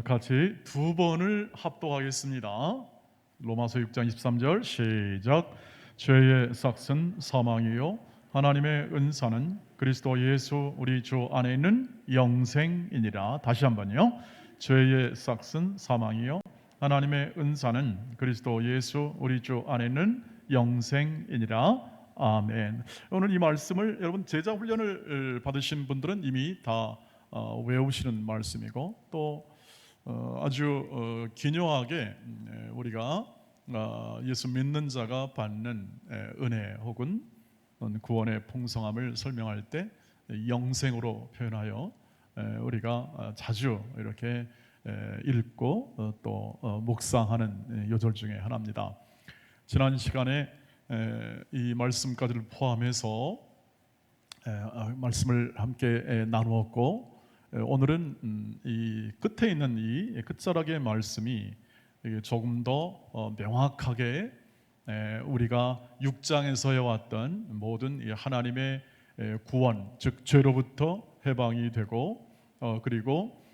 같이 두 번을 합독하겠습니다. 로마서 6장 23절 시작. 죄의 삭은 사망이요 하나님의 은사는 그리스도 예수 우리 주 안에 있는 영생이니라. 다시 한번요. 죄의 삭은 사망이요 하나님의 은사는 그리스도 예수 우리 주 안에 있는 영생이니라. 아멘. 오늘 이 말씀을 여러분 제자 훈련을 받으신 분들은 이미 다 외우시는 말씀이고 또 아주 기묘하게 우리가 예수 믿는 자가 받는 은혜 혹은 구원의 풍성함을 설명할 때 영생으로 표현하여 우리가 자주 이렇게 읽고 또 묵상하는 요절 중에 하나입니다. 지난 시간에 이 말씀까지를 포함해서 말씀을 함께 나누었고 오늘은 이 끝에 있는 이 끝자락의 말씀이 조금 더 명확하게 우리가 6장에서 해왔던 모든 이 하나님의 구원, 즉 죄로부터 해방이 되고 그리고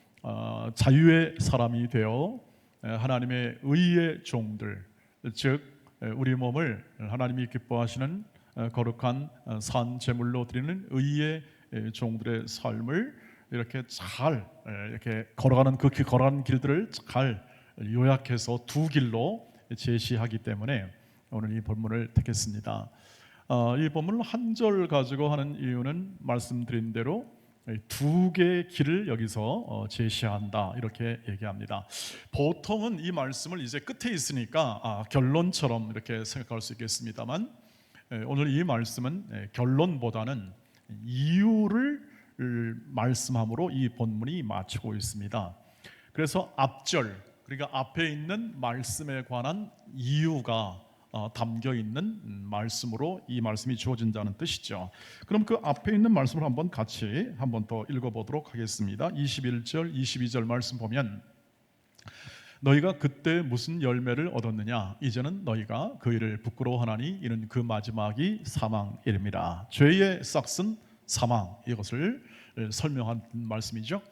자유의 사람이 되어 하나님의 의의 종들, 즉 우리 몸을 하나님이 기뻐하시는 거룩한 산 제물로 드리는 의의 종들의 삶을 이렇게 잘 이렇게 걸어가는 걸어가는 길들을 잘 요약해서 두 길로 제시하기 때문에 오늘 이 본문을 택했습니다. 이 본문을 한 절 가지고 하는 이유는 말씀드린 대로 두 개의 길을 여기서 제시한다 이렇게 얘기합니다. 보통은 이 말씀을 이제 끝에 있으니까 결론처럼 이렇게 생각할 수 있겠습니다만 오늘 이 말씀은 결론보다는 이유를 말씀함으로 이 본문이 마치고 있습니다. 그래서 앞절, 그러니까 앞에 있는 말씀에 관한 이유가 담겨 있는 말씀으로 이 말씀이 주어진다는 뜻이죠. 그럼 그 앞에 있는 말씀을 한번 같이 한번 더 읽어보도록 하겠습니다. 21절, 22절 말씀 보면 너희가 그때 무슨 열매를 얻었느냐? 이제는 너희가 그 일을 부끄러워하나니 이는 그 마지막이 사망이름이라. 죄의 싹은 사망, 이것을 설명한 말씀이죠.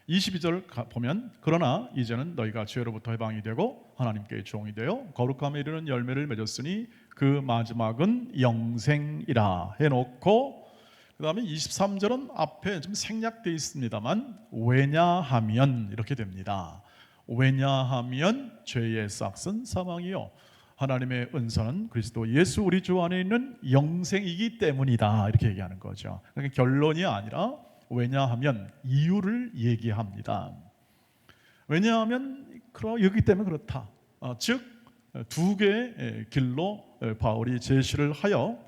22절 보면 그러나 이제는 너희가 죄로부터 해방이 되고 하나님께 종이 되어 거룩함에 이르는 열매를 맺었으니 그 마지막은 영생이라 해놓고 그 다음에 23절은 앞에 좀 생략되어 있습니다만 왜냐하면 이렇게 됩니다. 왜냐하면 죄의 싹은 사망이요 하나님의 은사는 그리스도 예수 우리 주 안에 있는 영생이기 때문이다 이렇게 얘기하는 거죠. 그러니까 결론이 아니라 왜냐하면 이유를 얘기합니다. 왜냐하면 여기 때문에 그렇다. 즉 두 개의 길로 바울이 제시를 하여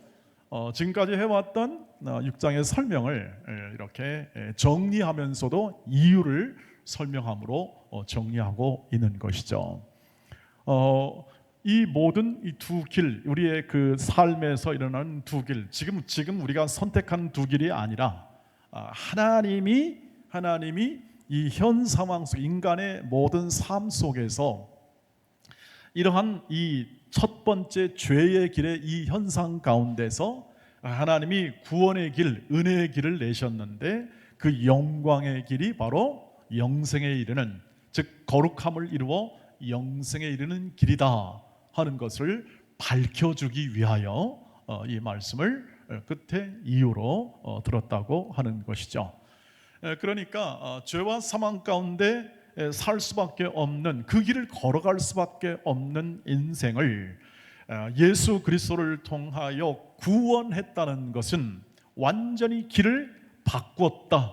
지금까지 해왔던 6장의 설명을 이렇게 정리하면서도 이유를 설명함으로 정리하고 있는 것이죠. 이 모든 이 두 길, 우리의 그 삶에서 일어나는 두 길, 지금 우리가 선택한 두 길이 아니라 하나님이 이 현 상황 속 인간의 모든 삶 속에서 이러한 이 첫 번째 죄의 길의 이 현상 가운데서 하나님이 구원의 길, 은혜의 길을 내셨는데 그 영광의 길이 바로 영생에 이르는, 즉 거룩함을 이루어 영생에 이르는 길이다 하는 것을 밝혀주기 위하여 이 말씀을 끝에 이유로 들었다고 하는 것이죠. 그러니까 죄와 사망 가운데 살 수밖에 없는, 그 길을 걸어갈 수밖에 없는 인생을 예수 그리스도를 통하여 구원했다는 것은 완전히 길을 바꾸었다,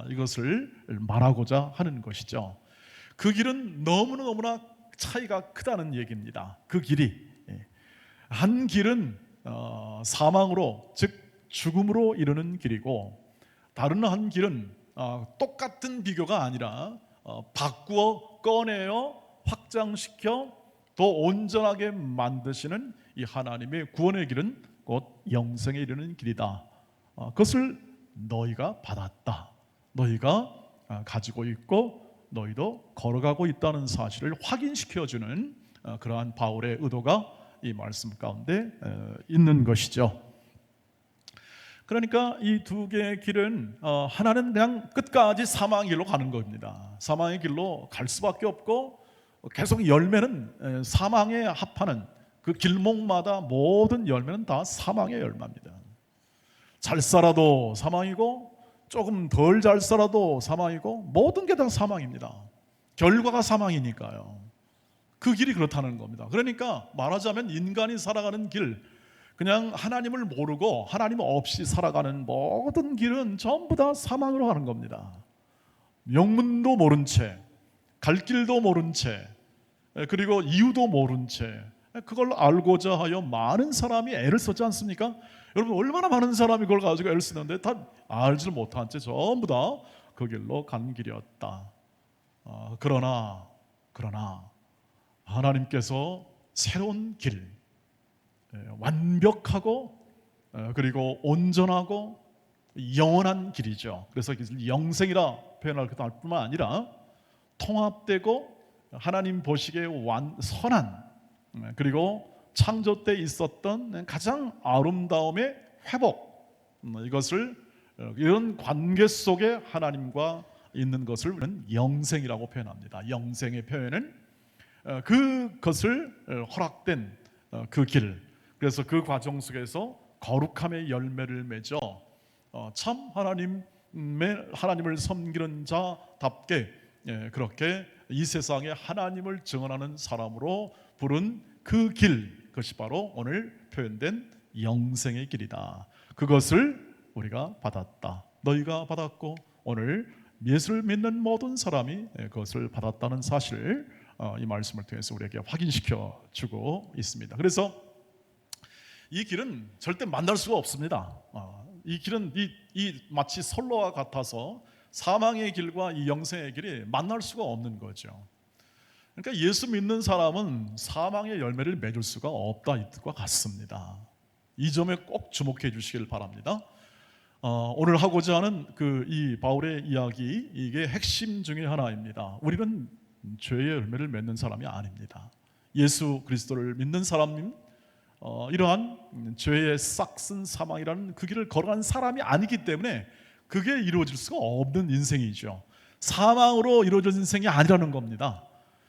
이것을 말하고자 하는 것이죠. 그 길은 너무나 차이가 크다는 얘기입니다. 그 길이 한 길은 사망으로, 즉 죽음으로 이르는 길이고 다른 한 길은 똑같은 비교가 아니라 바꾸어 꺼내어 확장시켜 더 온전하게 만드시는 이 하나님의 구원의 길은 곧 영생에 이르는 길이다. 그것을 너희가 받았다, 너희가 가지고 있고 너희도 걸어가고 있다는 사실을 확인시켜주는 그러한 바울의 의도가 이 말씀 가운데 있는 것이죠. 그러니까 이 두 개의 길은 하나는 그냥 끝까지 사망의 길로 가는 겁니다. 사망의 길로 갈 수밖에 없고 계속 열매는 사망에 합하는 그 길목마다 모든 열매는 다 사망의 열매입니다. 잘 살아도 사망이고 조금 덜 잘 살아도 사망이고 모든 게 다 사망입니다. 결과가 사망이니까요. 그 길이 그렇다는 겁니다. 그러니까 말하자면 인간이 살아가는 길, 그냥 하나님을 모르고 하나님 없이 살아가는 모든 길은 전부 다 사망으로 가는 겁니다. 명문도 모른 채, 갈 길도 모른 채, 그리고 이유도 모른 채 그걸 알고자 하여 많은 사람이 애를 썼지 않습니까? 여러분 얼마나 많은 사람이 그걸 가지고 애를 쓰는데 다 알지를 못한 채 전부 다 그 길로 간 길이었다. 그러나 하나님께서 새로운 길, 완벽하고 그리고 온전하고 영원한 길이죠. 그래서 영생이라 표현할 뿐만 아니라 통합되고 하나님 보시기에 선한, 그리고 창조 때 있었던 가장 아름다움의 회복, 이것을 이런 관계 속에 하나님과 있는 것을 우리는 영생이라고 표현합니다. 영생의 표현은 그것을 허락된 그 길, 그래서 그 과정 속에서 거룩함의 열매를 맺어 참 하나님을 섬기는 자답게 그렇게 이 세상에 하나님을 증언하는 사람으로 부른 그 길, 그것이 바로 오늘 표현된 영생의 길이다. 그것을 우리가 받았다. 너희가 받았고 오늘 예수를 믿는 모든 사람이 그것을 받았다는 사실, 이 말씀을 통해서 우리에게 확인시켜 주고 있습니다. 그래서 이 길은 절대 만날 수가 없습니다. 이 길은 마치 선로와 같아서 사망의 길과 이 영생의 길이 만날 수가 없는 거죠. 그러니까 예수 믿는 사람은 사망의 열매를 맺을 수가 없다, 이것과 같습니다. 이 점에 꼭 주목해 주시길 바랍니다. 오늘 하고자 하는 이 바울의 이야기, 이게 핵심 중에 하나입니다. 우리는 죄의 열매를 맺는 사람이 아닙니다. 예수 그리스도를 믿는 사람은 이러한 죄의 싹슨 사망이라는 그 길을 걸어간 사람이 아니기 때문에 그게 이루어질 수가 없는 인생이죠. 사망으로 이루어진 인생이 아니라는 겁니다.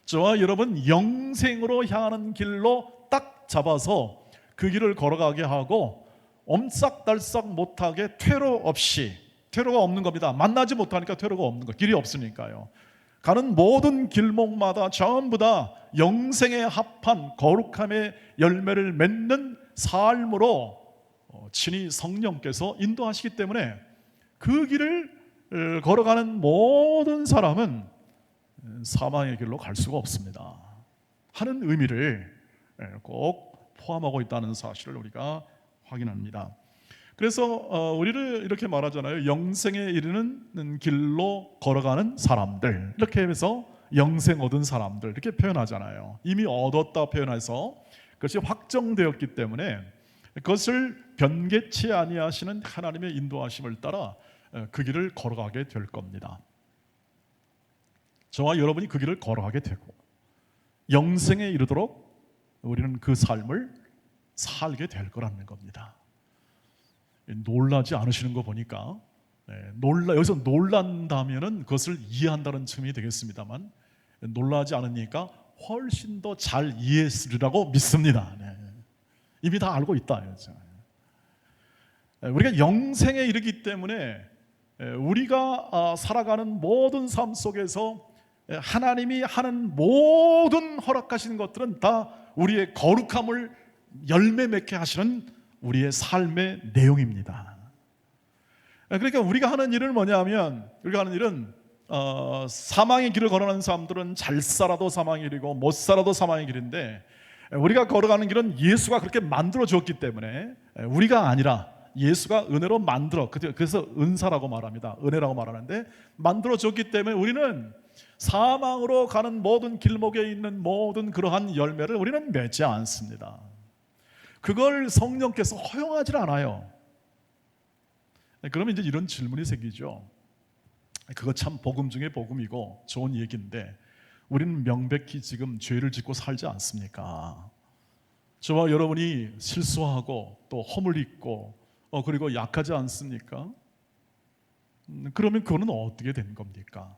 저와 여러분 영생으로 향하는 길로 딱 잡아서 그 길을 걸어가게 하고 옴싹달싹 못하게 퇴로가 없는 겁니다. 만나지 못하니까 퇴로가 없는 거, 길이 없으니까요. 가는 모든 길목마다 전부 다 영생에 합한 거룩함의 열매를 맺는 삶으로 친히 성령께서 인도하시기 때문에 그 길을 걸어가는 모든 사람은 사망의 길로 갈 수가 없습니다 하는 의미를 꼭 포함하고 있다는 사실을 우리가 확인합니다. 그래서 우리를 이렇게 말하잖아요. 영생에 이르는 길로 걸어가는 사람들, 이렇게 해서 영생 얻은 사람들 이렇게 표현하잖아요. 이미 얻었다 표현해서 그것이 확정되었기 때문에 그것을 변개치 아니하시는 하나님의 인도하심을 따라 그 길을 걸어가게 될 겁니다. 저와 여러분이 그 길을 걸어가게 되고 영생에 이르도록 우리는 그 삶을 살게 될 거라는 겁니다. 놀라지 않으시는 거 보니까 여기서 놀란다면은 그것을 이해한다는 측면이 되겠습니다만 놀라지 않으니까 훨씬 더 잘 이해했으리라고 믿습니다. 이미 다 알고 있다. 우리가 영생에 이르기 때문에 우리가 살아가는 모든 삶 속에서 하나님이 하는 모든 허락하시는 것들은 다 우리의 거룩함을 열매 맺게 하시는 우리의 삶의 내용입니다. 그러니까 우리가 하는 일은 뭐냐면, 우리가 하는 일은 사망의 길을 걸어가는 사람들은 잘 살아도 사망의 길이고 못 살아도 사망의 길인데, 우리가 걸어가는 길은 예수가 그렇게 만들어 주었기 때문에 우리가 아니라 예수가 은혜로 그래서 은사라고 말합니다. 은혜라고 말하는데 만들어 줬기 때문에 우리는 사망으로 가는 모든 길목에 있는 모든 그러한 열매를 우리는 맺지 않습니다. 그걸 성령께서 허용하지 않아요. 그러면 이제 이런 질문이 생기죠. 그거 참 복음 중에 복음이고 좋은 얘기인데 우리는 명백히 지금 죄를 짓고 살지 않습니까? 저와 여러분이 실수하고 또 허물 있고 그리고 약하지 않습니까? 그러면 그거는 어떻게 된 겁니까?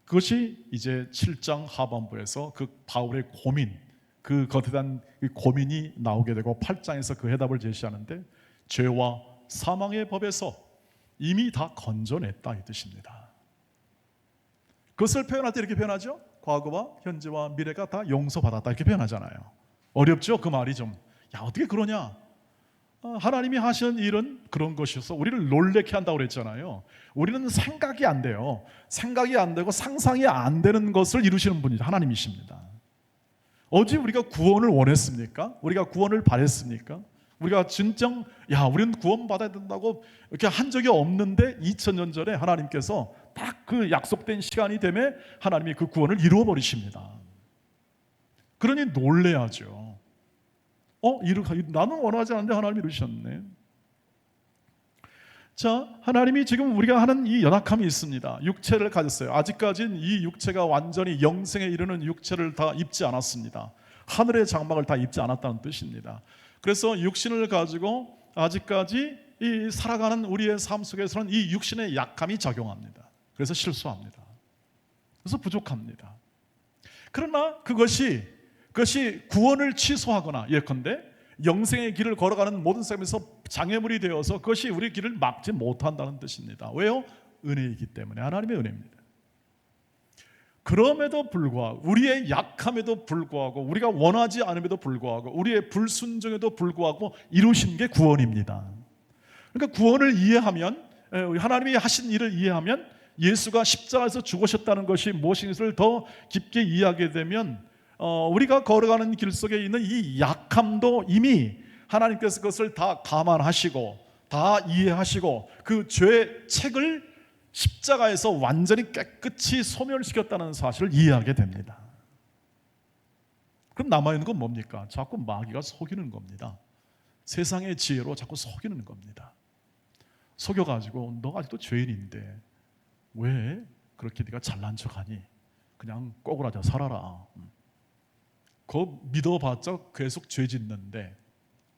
그것이 이제 7장 하반부에서 그 바울의 고민, 그 거대한 고민이 나오게 되고 8장에서 그 해답을 제시하는데, 죄와 사망의 법에서 이미 다 건져냈다 이 뜻입니다. 그것을 표현할 때 이렇게 표현하죠. 과거와 현재와 미래가 다 용서받았다 이렇게 표현하잖아요. 어렵죠? 그 말이 좀, 야 어떻게 그러냐? 하나님이 하시는 일은 그런 것이어서 우리를 놀래게 한다고 그랬잖아요. 우리는 생각이 안 돼요. 생각이 안 되고 상상이 안 되는 것을 이루시는 분이 하나님이십니다. 어찌 우리가 구원을 원했습니까? 우리가 구원을 바랬습니까? 우리가 진정 우리는 구원받아야 된다고 이렇게 한 적이 없는데 2000년 전에 하나님께서 딱 그 약속된 시간이 되면 하나님이 그 구원을 이루어 버리십니다. 그러니 놀래야죠. 나는 원하지 않는데 하나님이 이루셨네. 자, 하나님이 지금 우리가 하는 이 연약함이 있습니다. 육체를 가졌어요. 아직까지는 이 육체가 완전히 영생에 이르는 육체를 다 입지 않았습니다. 하늘의 장막을 다 입지 않았다는 뜻입니다. 그래서 육신을 가지고 아직까지 이 살아가는 우리의 삶 속에서는 이 육신의 약함이 작용합니다. 그래서 실수합니다. 그래서 부족합니다. 그러나 그것이 구원을 취소하거나 예컨대 영생의 길을 걸어가는 모든 삶에서 장애물이 되어서 그것이 우리의 길을 막지 못한다는 뜻입니다. 왜요? 은혜이기 때문에. 하나님의 은혜입니다. 그럼에도 불구하고, 우리의 약함에도 불구하고, 우리가 원하지 않음에도 불구하고, 우리의 불순종에도 불구하고 이루신 게 구원입니다. 그러니까 구원을 이해하면, 하나님이 하신 일을 이해하면, 예수가 십자가에서 죽으셨다는 것이 무엇인지를 더 깊게 이해하게 되면 우리가 걸어가는 길 속에 있는 이 약함도 이미 하나님께서 그것을 다 감안하시고 다 이해하시고 그 죄의 책을 십자가에서 완전히 깨끗이 소멸시켰다는 사실을 이해하게 됩니다. 그럼 남아있는 건 뭡니까? 자꾸 마귀가 속이는 겁니다. 세상의 지혜로 자꾸 속이는 겁니다. 속여가지고 너 아직도 죄인인데 왜 그렇게 네가 잘난 척하니? 그냥 꼬그라져 살아라. 그거 믿어봤자 계속 죄 짓는데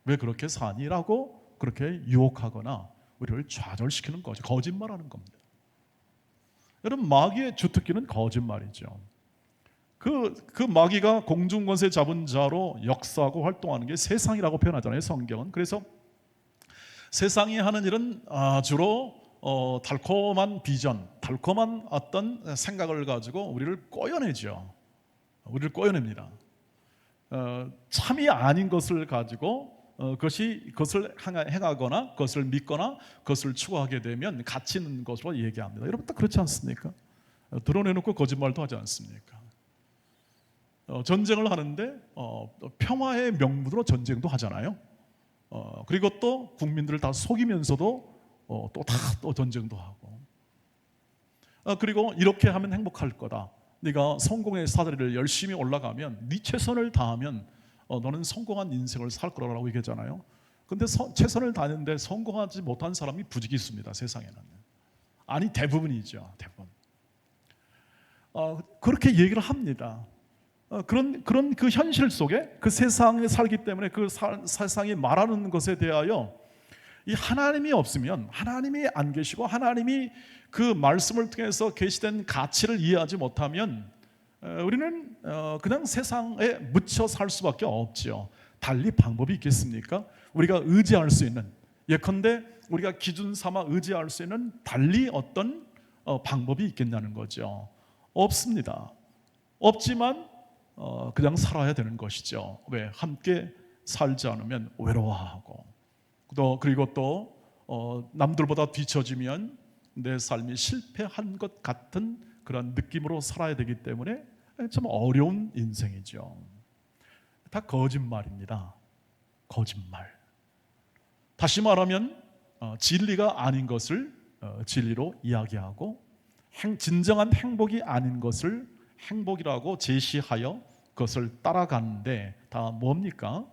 왜 그렇게 사니? 라고 그렇게 유혹하거나 우리를 좌절시키는 거죠. 거짓말하는 겁니다. 여러분, 마귀의 주특기는 거짓말이죠. 그 마귀가 공중권세 잡은 자로 역사하고 활동하는 게 세상이라고 표현하잖아요, 성경은. 그래서 세상이 하는 일은 주로 달콤한 비전, 달콤한 어떤 생각을 가지고 우리를 꼬여내죠. 우리를 꼬여냅니다. 참이 아닌 것을 가지고 그것을 행하거나 그것을 믿거나 그것을 추구하게 되면 가치 있는 것으로 얘기합니다. 여러분 딱 그렇지 않습니까? 드러내놓고 거짓말도 하지 않습니까? 전쟁을 하는데 평화의 명분으로 전쟁도 하잖아요. 그리고 또 국민들을 다 속이면서도 또 전쟁도 하고, 그리고 이렇게 하면 행복할 거다. 네가 성공의 사다리를 열심히 올라가면, 네 최선을 다하면 너는 성공한 인생을 살 거라고 얘기하잖아요. 근데 최선을 다하는데 성공하지 못한 사람이 부지기수입니다, 세상에는. 아니, 대부분이죠, 대부분. 그렇게 얘기를 합니다. 그런 그 현실 속에 그 세상에 살기 때문에 그 세상이 말하는 것에 대하여 이 하나님이 없으면, 하나님이 안 계시고 하나님이 그 말씀을 통해서 계시된 가치를 이해하지 못하면 우리는 그냥 세상에 묻혀 살 수밖에 없죠. 달리 방법이 있겠습니까? 우리가 의지할 수 있는, 예컨대 우리가 기준 삼아 의지할 수 있는 달리 어떤 방법이 있겠냐는 거죠. 없습니다. 없지만 그냥 살아야 되는 것이죠. 왜? 함께 살지 않으면 외로워하고, 그리고 또 남들보다 뒤처지면 내 삶이 실패한 것 같은 그런 느낌으로 살아야 되기 때문에 참 어려운 인생이죠. 다 거짓말입니다. 거짓말. 다시 말하면 진리가 아닌 것을 진리로 이야기하고, 진정한 행복이 아닌 것을 행복이라고 제시하여 그것을 따라가는데 다 뭡니까?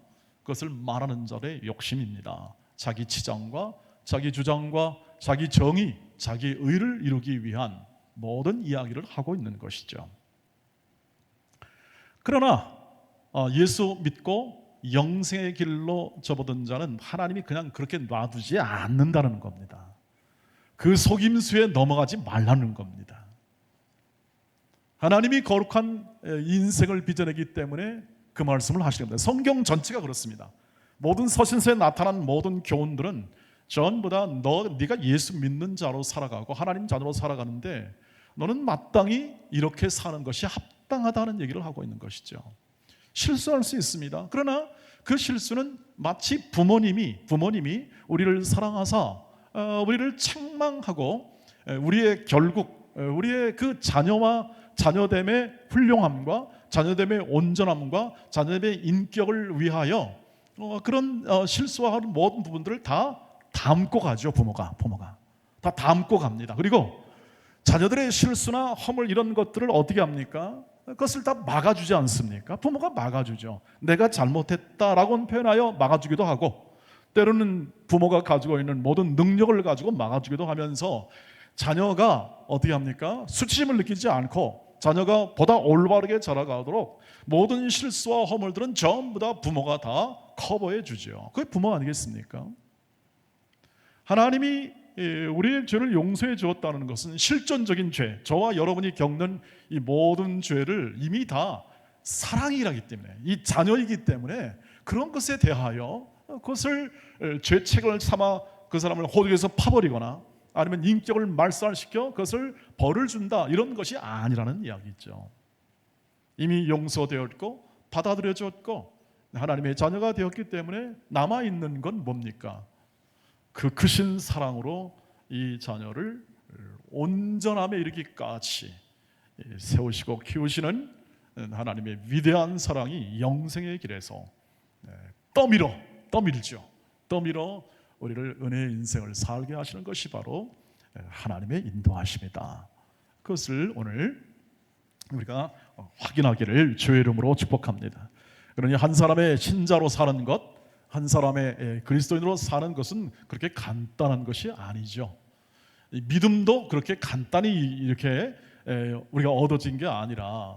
그것을 말하는 자의 욕심입니다. 자기 치장과 자기 주장과 자기 정의, 자기 의를 이루기 위한 모든 이야기를 하고 있는 것이죠. 그러나 예수 믿고 영생의 길로 접어든 자는 하나님이 그냥 그렇게 놔두지 않는다는 겁니다. 그 속임수에 넘어가지 말라는 겁니다. 하나님이 거룩한 인생을 빚어내기 때문에 그 말씀을 하시는 겁니다. 성경 전체가 그렇습니다. 모든 서신서에 나타난 모든 교훈들은 전부 다 네가 예수 믿는 자로 살아가고 하나님 자녀로 살아가는데 너는 마땅히 이렇게 사는 것이 합당하다는 얘기를 하고 있는 것이죠. 실수할 수 있습니다. 그러나 그 실수는 마치 부모님이 우리를 사랑하사 우리를 책망하고 우리의 결국 우리의 그 자녀와 자녀됨의 훌륭함과 자녀됨의 온전함과 자녀됨의 인격을 위하여 그런 실수하는 모든 부분들을 다 담고 가죠. 부모가 다 담고 갑니다. 그리고 자녀들의 실수나 허물 이런 것들을 어떻게 합니까? 그것을 다 막아주지 않습니까? 부모가 막아주죠. 내가 잘못했다라고 표현하여 막아주기도 하고, 때로는 부모가 가지고 있는 모든 능력을 가지고 막아주기도 하면서 자녀가 어떻게 합니까? 수치심을 느끼지 않고 자녀가 보다 올바르게 자라가도록 모든 실수와 허물들은 전부 다 부모가 다 커버해 주죠. 그게 부모 아니겠습니까? 하나님이 우리의 죄를 용서해 주었다는 것은 실존적인 죄, 저와 여러분이 겪는 이 모든 죄를 이미 다 사랑이라기 때문에, 이 자녀이기 때문에 그런 것에 대하여 그것을 죄책을 삼아 그 사람을 호적에서 파버리거나 아니면 인격을 말살시켜 그것을 벌을 준다, 이런 것이 아니라는 이야기죠. 이미 용서되었고 받아들여졌고 하나님의 자녀가 되었기 때문에 남아있는 건 뭡니까? 그 크신 사랑으로 이 자녀를 온전함에 이르기까지 세우시고 키우시는 하나님의 위대한 사랑이 영생의 길에서 떠밀어 우리를 은혜의 인생을 살게 하시는 것이 바로 하나님의 인도하심이다. 그것을 오늘 우리가 확인하기를 주의 이름으로 축복합니다. 그러니 한 사람의 신자로 사는 것, 한 사람의 그리스도인으로 사는 것은 그렇게 간단한 것이 아니죠. 믿음도 그렇게 간단히 이렇게 우리가 얻어진 게 아니라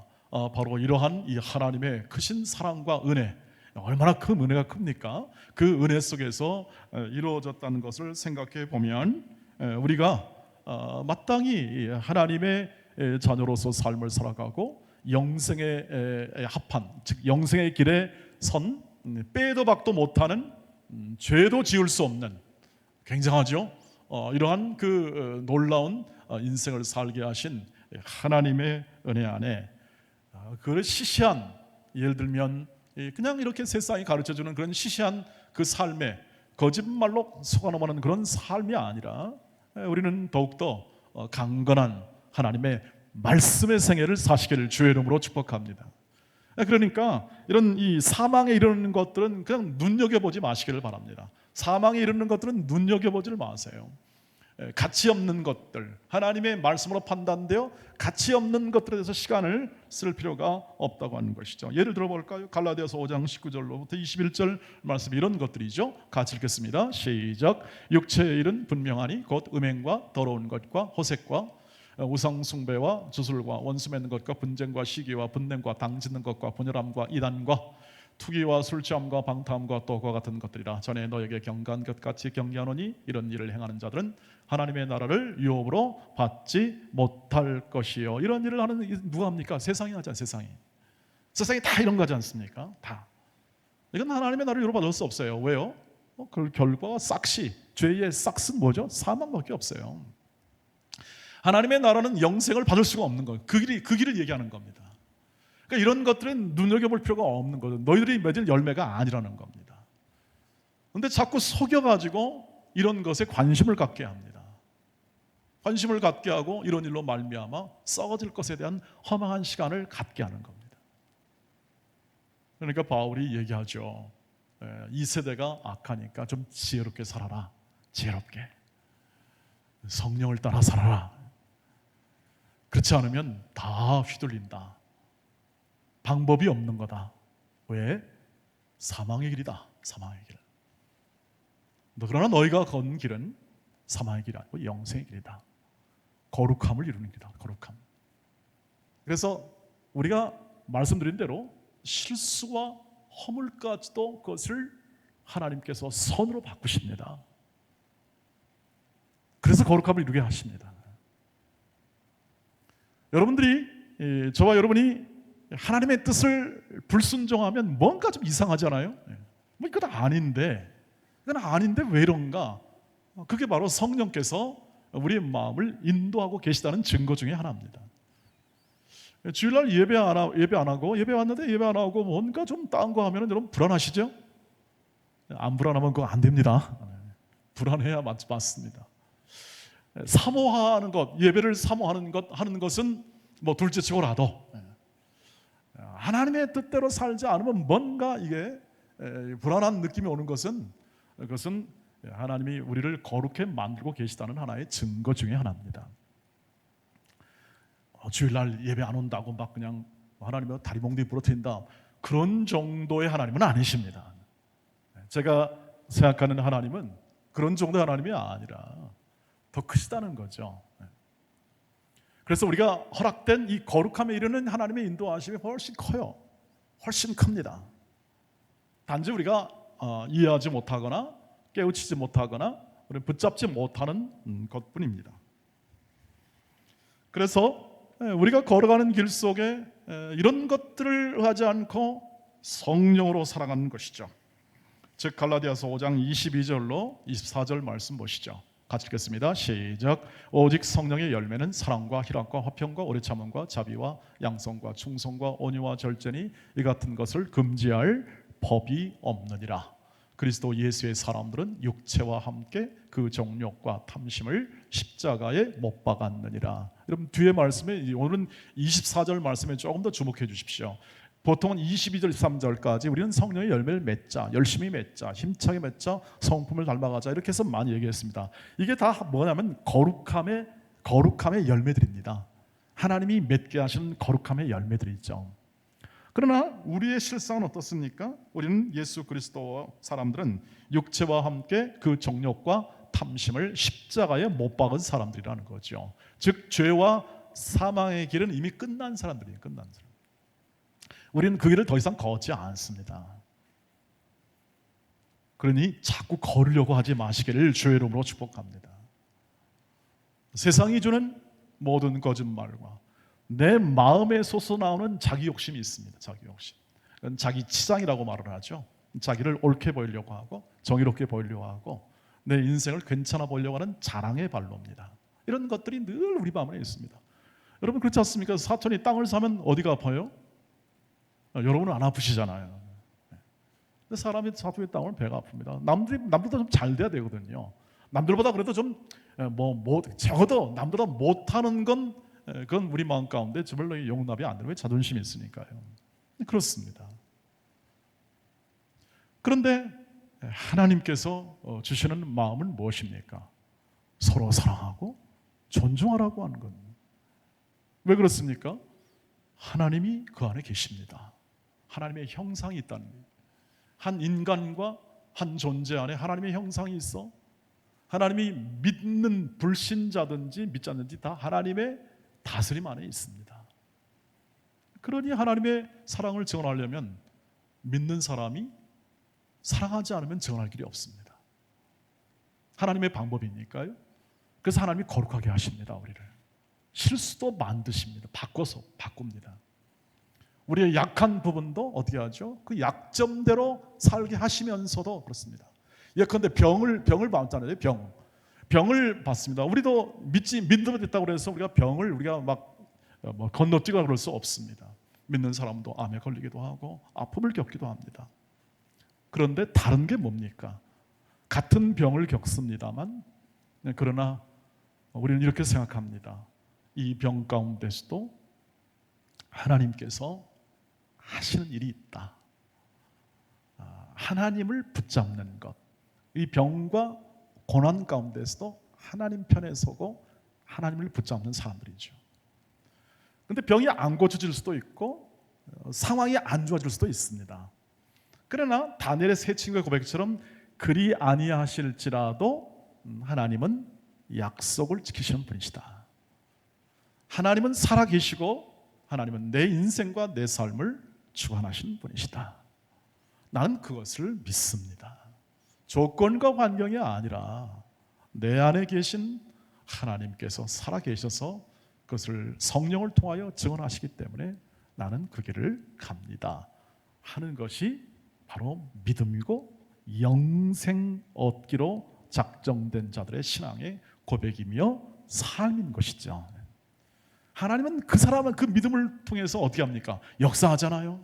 바로 이러한 이 하나님의 크신 사랑과 은혜, 얼마나 큰 은혜가 큽니까? 그 은혜 속에서 이루어졌다는 것을 생각해 보면 우리가 마땅히 하나님의 자녀로서 삶을 살아가고 영생에 합한, 즉 영생의 길에 선, 빼도 박도 못하는, 죄도 지을 수 없는, 굉장하죠. 이러한 그 놀라운 인생을 살게 하신 하나님의 은혜 안에 그 시시한, 예를 들면 그냥 이렇게 세상이 가르쳐주는 그런 시시한 그 삶에 거짓말로 속아넘어가는 그런 삶이 아니라 우리는 더욱더 강건한 하나님의 말씀의 생애를 사시기를 주의 이름으로 축복합니다. 그러니까 이런 이 사망에 이르는 것들은 그냥 눈여겨보지 마시기를 바랍니다. 사망에 이르는 것들은 눈여겨보지를 마세요. 가치 없는 것들, 하나님의 말씀으로 판단되어 가치 없는 것들에 대해서 시간을 쓸 필요가 없다고 하는 것이죠. 예를 들어볼까요? 갈라디아서 5장 19절로부터 21절 말씀, 이런 것들이죠. 같이 읽겠습니다. 시작. 육체의 일은 분명하니 곧 음행과 더러운 것과 호색과 우상 숭배와 주술과 원수 맺는 것과 분쟁과 시기와 분냄과 당짓는 것과 분열함과 이단과 투기와 술 취함과 방탕함과 또 그와 같은 것들이라. 전에 너에게 경고한 것 같이 경계하노니 이런 일을 행하는 자들은 하나님의 나라를 유업으로 받지 못할 것이요. 이런 일을 하는 누가 합니까? 세상이 하지 않습니까? 세상이 다 이런 거 하지 않습니까? 다. 이건 하나님의 나라를 유업으로 받을 수 없어요. 왜요? 그 결과가 싹시, 죄의 싹은 뭐죠? 사망밖에 없어요. 하나님의 나라는 영생을 받을 수가 없는 거예요. 그 길을 얘기하는 겁니다. 그러니까 이런 것들은 눈여겨볼 필요가 없는 거죠. 너희들이 맺을 열매가 아니라는 겁니다. 그런데 자꾸 속여가지고 이런 것에 관심을 갖게 합니다. 관심을 갖게 하고 이런 일로 말미암아 썩어질 것에 대한 허망한 시간을 갖게 하는 겁니다. 그러니까 바울이 얘기하죠. 이 세대가 악하니까 좀 지혜롭게 살아라. 지혜롭게. 성령을 따라 살아라. 그렇지 않으면 다 휘둘린다. 방법이 없는 거다. 왜? 사망의 길이다. 사망의 길. 그러나 너희가 걷는 길은 사망의 길이 아니고 영생의 길이다. 거룩함을 이루는 길이다. 거룩함. 그래서 우리가 말씀드린 대로 실수와 허물까지도 그것을 하나님께서 선으로 바꾸십니다. 그래서 거룩함을 이루게 하십니다. 여러분들이, 저와 여러분이 하나님의 뜻을 불순종하면 뭔가 좀 이상하잖아요. 뭐 이건 아닌데 왜 이런가? 그게 바로 성령께서 우리의 마음을 인도하고 계시다는 증거 중에 하나입니다. 주일날 예배 안 하고, 예배 왔는데 예배 안 하고 뭔가 좀 딴 거 하면 여러분 불안하시죠? 안 불안하면 그거 안 됩니다. 불안해야 맞습니다. 사모하는 것, 예배를 사모하는 것 하는 것은 뭐 둘째치고라도 하나님의 뜻대로 살지 않으면 뭔가 이게 불안한 느낌이 오는 것은, 그것은 하나님이 우리를 거룩해 만들고 계시다는 하나의 증거 중에 하나입니다. 주일날 예배 안 온다고 막 그냥 하나님의 다리 몽둥이 부러뜨린다, 그런 정도의 하나님은 아니십니다. 제가 생각하는 하나님은 그런 정도의 하나님이 아니라 더 크시다는 거죠. 그래서 우리가 허락된 이 거룩함에 이르는 하나님의 인도하심이 훨씬 커요. 훨씬 큽니다. 단지 우리가 이해하지 못하거나 깨우치지 못하거나 붙잡지 못하는 것뿐입니다. 그래서 우리가 걸어가는 길 속에 이런 것들을 의하지 않고 성령으로 살아가는 것이죠. 즉 갈라디아서 5장 22절로 24절 말씀 보시죠. 같이 읽겠습니다. 시작. 오직 성령의 열매는 사랑과 희락과 화평과 오래 참음과 자비와 양성과 충성과 온유와 절제니 이 같은 것을 금지할 법이 없느니라. 그리스도 예수의 사람들은 육체와 함께 그 정욕과 탐심을 십자가에 못 박았느니라. 여러분 뒤에 말씀에, 오늘은 24절 말씀에 조금 더 주목해 주십시오. 보통은 22절, 23절까지 우리는 성령의 열매를 맺자, 열심히 맺자, 힘차게 맺자, 성품을 닮아가자, 이렇게 해서 많이 얘기했습니다. 이게 다 뭐냐면 거룩함의 열매들입니다. 하나님이 맺게 하시는 거룩함의 열매들이죠. 그러나 우리의 실상은 어떻습니까? 우리는 예수 그리스도 사람들은 육체와 함께 그 정욕과 탐심을 십자가에 못 박은 사람들이라는 거죠. 즉 죄와 사망의 길은 이미 끝난 사람들이에요. 끝난 사람. 우리는 그 길을 더 이상 걷지 않습니다. 그러니 자꾸 걸으려고 하지 마시기를 주의 이름으로 축복합니다. 세상이 주는 모든 거짓말과 내 마음에 솟아나오는 자기 욕심이 있습니다. 자기 욕심. 자기 치장이라고 말을 하죠. 자기를 옳게 보이려고 하고 정의롭게 보이려고 하고 내 인생을 괜찮아 보이려고 하는 자랑의 발로입니다. 이런 것들이 늘 우리 마음에 있습니다. 여러분 그렇지 않습니까? 사촌이 땅을 사면 어디가 아파요? 여러분은 안 아프시잖아요. 근데 사람이 사촌의 땅을 배가 아픕니다. 남들보다 좀 잘 돼야 되거든요. 남들보다 그래도 좀 적어도 남들보다 못하는 건 그건 우리 마음 가운데 저별로 용납이 안 되는, 왜 자존심이 있으니까요. 그렇습니다. 그런데 하나님께서 주시는 마음은 무엇입니까? 서로 사랑하고 존중하라고 하는 겁니다. 왜 그렇습니까? 하나님이 그 안에 계십니다. 하나님의 형상이 있다는 거예요. 한 인간과 한 존재 안에 하나님의 형상이 있어 하나님이 믿는 불신자든지 믿지 않는지 다 하나님의 다스림 안에 있습니다. 그러니 하나님의 사랑을 증언하려면 믿는 사람이 사랑하지 않으면 증언할 길이 없습니다. 하나님의 방법이니까요. 그래서 하나님이 거룩하게 하십니다. 우리를 실수도 만드십니다. 바꿉니다. 우리의 약한 부분도 어떻게 하죠? 그 약점대로 살게 하시면서도 그렇습니다. 예컨대 병을 받잖아요. 병을 받습니다. 우리도 믿음이 됐다고 해서 우리가 병을 우리가 막 건너뛰고 그럴 수 없습니다. 믿는 사람도 암에 걸리기도 하고 아픔을 겪기도 합니다. 그런데 다른 게 뭡니까? 같은 병을 겪습니다만 그러나 우리는 이렇게 생각합니다. 이 병 가운데서도 하나님께서 하시는 일이 있다. 하나님을 붙잡는 것. 이 병과 고난 가운데서도 하나님 편에 서고 하나님을 붙잡는 사람들이죠. 그런데 병이 안 고쳐질 수도 있고 상황이 안 좋아질 수도 있습니다. 그러나 다니엘의 세 친구의 고백처럼 그리 아니하실지라도 하나님은 약속을 지키시는 분이시다. 하나님은 살아계시고 하나님은 내 인생과 내 삶을 주관하시는 분이시다. 나는 그것을 믿습니다. 조건과 환경이 아니라 내 안에 계신 하나님께서 살아계셔서 그것을 성령을 통하여 증언하시기 때문에 나는 그 길을 갑니다 하는 것이 바로 믿음이고 영생 얻기로 작정된 자들의 신앙의 고백이며 삶인 것이죠. 하나님은 그 사람은 그 믿음을 통해서 어떻게 합니까? 역사하잖아요.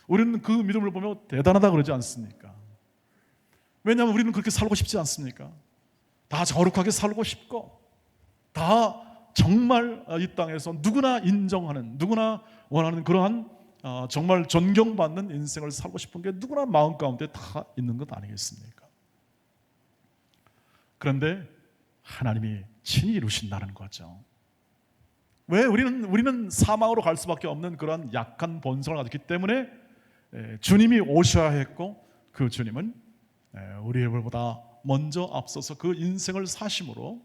우리는 그 믿음을 보며 대단하다 그러지 않습니까? 왜냐하면 우리는 그렇게 살고 싶지 않습니까? 다 거룩하게 살고 싶고 다 정말 이 땅에서 누구나 인정하는, 누구나 원하는 그러한 정말 존경받는 인생을 살고 싶은 게 누구나 마음 가운데 다 있는 것 아니겠습니까? 그런데 하나님이 친히 이루신다는 거죠. 왜? 우리는 사망으로 갈 수밖에 없는 그런 약한 본성을 가졌기 때문에 주님이 오셔야 했고, 그 주님은 우리보다 먼저 앞서서 그 인생을 사심으로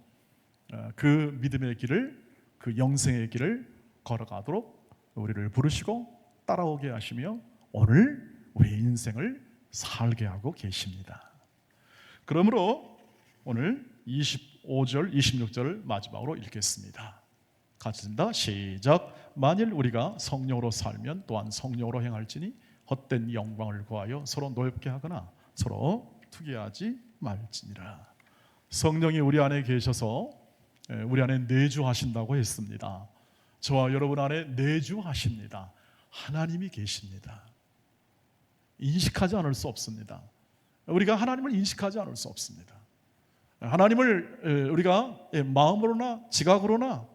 그 믿음의 길을, 그 영생의 길을 걸어가도록 우리를 부르시고 따라오게 하시며 오늘 우리 인생을 살게 하고 계십니다. 그러므로 오늘 25절, 26절을 마지막으로 읽겠습니다. 같이 읽습니다. 시작. 만일 우리가 성령으로 살면 또한 성령으로 행할지니 헛된 영광을 구하여 서로 노엽게 하거나 서로 투기하지 말지니라. 성령이 우리 안에 계셔서 우리 안에 내주하신다고 했습니다. 저와 여러분 안에 내주하십니다. 하나님이 계십니다. 인식하지 않을 수 없습니다. 우리가 하나님을 인식하지 않을 수 없습니다. 하나님을 우리가 마음으로나 지각으로나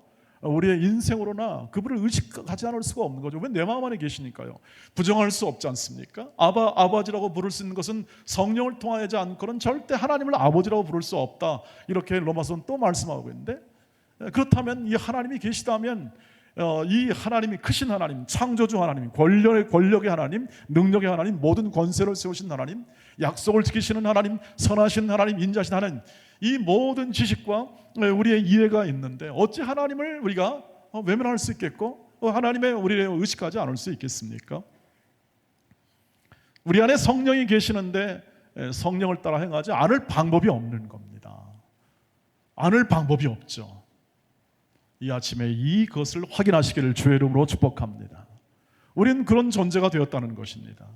우리의 인생으로나 그분을 의식하지 않을 수가 없는 거죠. 왜? 내 마음 안에 계시니까요. 부정할 수 없지 않습니까? 아버지라고 부를 수 있는 것은 성령을 통하지 않고는 절대 하나님을 아버지라고 부를 수 없다. 이렇게 로마서는 또 말씀하고 있는데, 그렇다면 이 하나님이 계시다면 이 하나님이 크신 하나님, 창조주 하나님, 권력의 하나님, 능력의 하나님, 모든 권세를 세우신 하나님, 약속을 지키시는 하나님, 선하신 하나님, 인자신 하나님, 이 모든 지식과 우리의 이해가 있는데 어찌 하나님을 우리가 외면할 수 있겠고 하나님의 우리를 의식하지 않을 수 있겠습니까? 우리 안에 성령이 계시는데 성령을 따라 행하지 않을 방법이 없는 겁니다. 않을 방법이 없죠. 이 아침에 이것을 확인하시기를 주의 이름으로 축복합니다. 우리는 그런 존재가 되었다는 것입니다.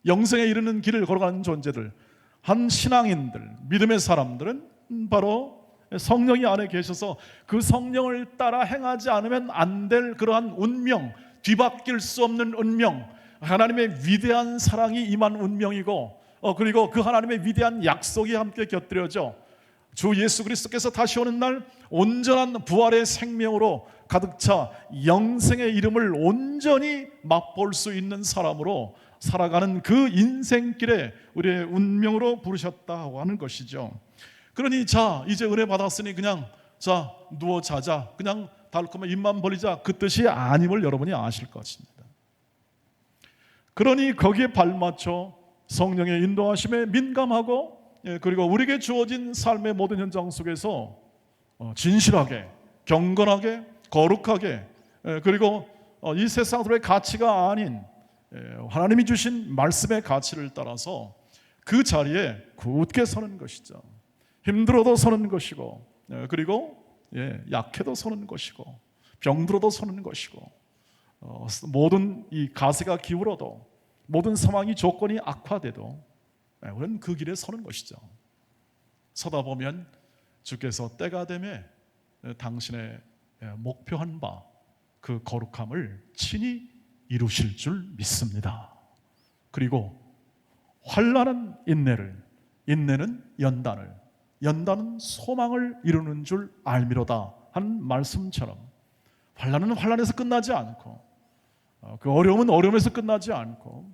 영생에 이르는 길을 걸어가는 존재들, 한 신앙인들, 믿음의 사람들은 바로 성령이 안에 계셔서 그 성령을 따라 행하지 않으면 안 될 그러한 운명, 뒤바뀔 수 없는 운명, 하나님의 위대한 사랑이 임한 운명이고 그리고 그 하나님의 위대한 약속이 함께 곁들여져 주 예수 그리스도께서 다시 오는 날 온전한 부활의 생명으로 가득 차 영생의 이름을 온전히 맛볼 수 있는 사람으로 살아가는 그 인생길에 우리의 운명으로 부르셨다고 하는 것이죠. 그러니 자, 이제 은혜 받았으니 그냥 자 누워 자자, 그냥 달콤한 입만 벌리자, 그 뜻이 아님을 여러분이 아실 것입니다. 그러니 거기에 발맞춰 성령의 인도하심에 민감하고 그리고 우리에게 주어진 삶의 모든 현장 속에서 진실하게, 경건하게, 거룩하게 그리고 이 세상의 가치가 아닌 하나님이 주신 말씀의 가치를 따라서 그 자리에 굳게 서는 것이죠. 힘들어도 서는 것이고 그리고 약해도 서는 것이고 병들어도 서는 것이고 모든 이 가세가 기울어도 모든 상황이 조건이 악화돼도 우리는 그 길에 서는 것이죠. 서다 보면 주께서 때가 되매 당신의 목표한 바 그 거룩함을 친히 이루실 줄 믿습니다. 그리고 환난은 인내를, 인내는 연단을, 연단은 소망을 이루는 줄 알미로다 하는 말씀처럼 환난은 환난에서 끝나지 않고 그 어려움은 어려움에서 끝나지 않고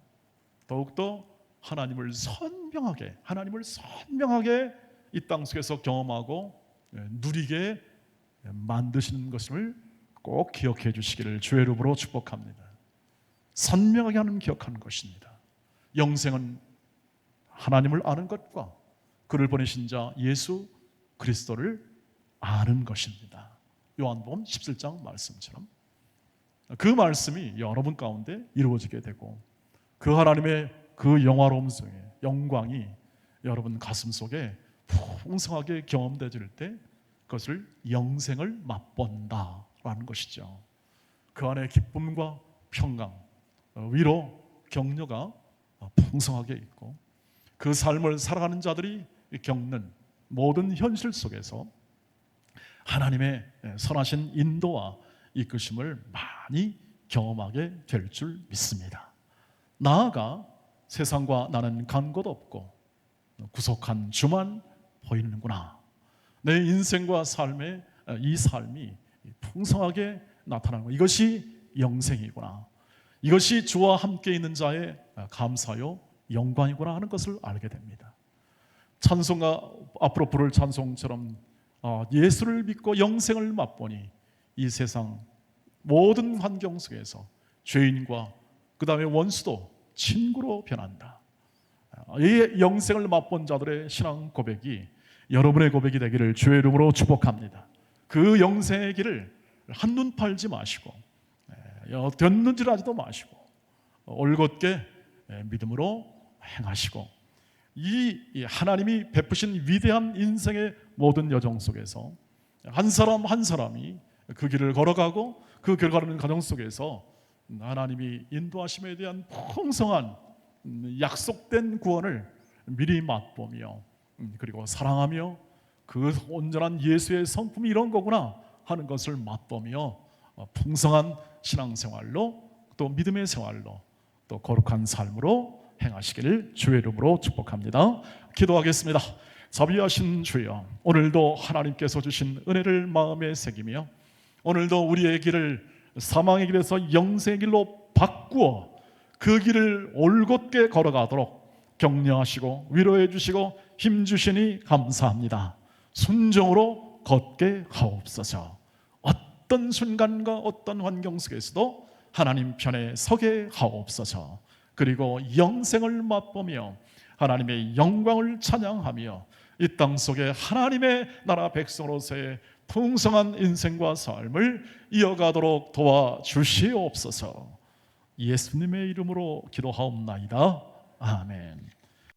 더욱더 하나님을 선명하게 이 땅 속에서 경험하고 누리게 만드시는 것을 꼭 기억해 주시기를 주의 이름으로 축복합니다. 선명하게 하는 기억하는 것입니다. 영생은 하나님을 아는 것과 그를 보내신 자 예수 그리스도를 아는 것입니다. 요한복음 17장 말씀처럼 그 말씀이 여러분 가운데 이루어지게 되고 그 하나님의 그 영화로움 속에 영광이 여러분 가슴 속에 풍성하게 경험되질 때 그것을 영생을 맛본다라는 것이죠. 그 안에 기쁨과 평강, 위로, 격려가 풍성하게 있고 그 삶을 살아가는 자들이 겪는 모든 현실 속에서 하나님의 선하신 인도와 이끄심을 많이 경험하게 될 줄 믿습니다. 나아가 세상과 나는 간 곳 없고 구속한 주만 보이는구나. 내 인생과 삶의 이 삶이 풍성하게 나타나는 것, 이것이 영생이구나. 이것이 주와 함께 있는 자의 감사요 영광이구나 하는 것을 알게 됩니다. 찬송가 앞으로 부를 찬송처럼 예수를 믿고 영생을 맛보니 이 세상 모든 환경 속에서 죄인과 그 다음에 원수도 친구로 변한다. 이 영생을 맛본 자들의 신앙 고백이 여러분의 고백이 되기를 주의 이름으로 축복합니다. 그 영생의 길을 한눈 팔지 마시고 곁눈질하지도 마시고 올곧게 믿음으로 행하시고 이 하나님이 베푸신 위대한 인생의 모든 여정 속에서 한 사람 한 사람이 그 길을 걸어가고 그 길 가는 과정 속에서 하나님이 인도하심에 대한 풍성한 약속된 구원을 미리 맛보며 그리고 사랑하며 그 온전한 예수의 성품이 이런 거구나 하는 것을 맛보며 풍성한 신앙생활로 또 믿음의 생활로 또 거룩한 삶으로 행하시기를 주의 이름으로 축복합니다. 기도하겠습니다. 자비하신 주여, 오늘도 하나님께서 주신 은혜를 마음에 새기며 오늘도 우리의 길을 사망의 길에서 영생의 길로 바꾸어 그 길을 올곧게 걸어가도록 격려하시고 위로해 주시고 힘 주시니 감사합니다. 순종으로 걷게 하옵소서. 어떤 순간과 어떤 환경 속에서도 하나님 편에 서게 하옵소서. 그리고 영생을 맛보며 하나님의 영광을 찬양하며 이 땅 속에 하나님의 나라 백성으로서의 풍성한 인생과 삶을 이어가도록 도와주시옵소서. 예수님의 이름으로 기도하옵나이다. 아멘.